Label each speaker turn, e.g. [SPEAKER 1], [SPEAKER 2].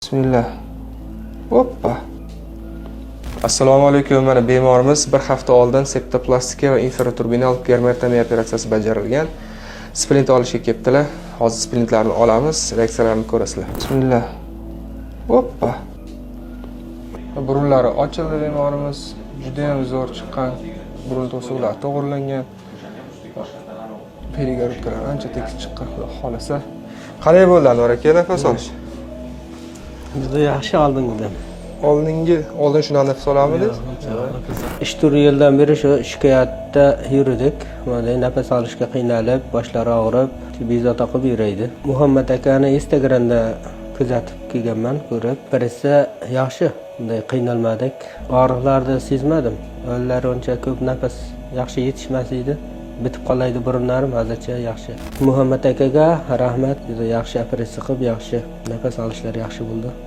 [SPEAKER 1] Bismillah. Hoppa. Assalomu alaykum. Mana bemorimiz bir hafta oldin septoplastika va infraturbinal germertomiya operatsiyasi bajarilgan. Splint olishga kelibdilar. Hozir splintlarni olamiz, reaksiyalarni ko'rasizlar. Bismillah. Hoppa. Burunlari ochildi bemorimiz. Juda ham zo'r chiqqan. Burun to'siqlari to'g'rilangan. Perigardkalar ancha tekis chiqqan, xudo xolasa. Qanday bo'ldi Anvar aka, nafas olish?
[SPEAKER 2] Juda yaxshi oldingidan.
[SPEAKER 1] Oldin shundan nafas olamidingiz?
[SPEAKER 2] 3-4 yildan beri shu shikoyatda yurdik. Mana nafas olishga qiynalib, boshlari og'rib, tibbiy taqib yuraydi. Muhammad akani Instagramda kuzatib kelganman, ko'rib. Birisi yaxshi, bunday qiynalmadik. Og'riqlarni sezmadim. Ular uncha ko'p nafas yaxshi yetishmas edi. Bitib qolaydi burunlarim, hozircha yaxshi. Muhammad akaga rahmat, juda yaxshi operatsiya qilib, yaxshi nafas olishlari yaxshi bo'ldi.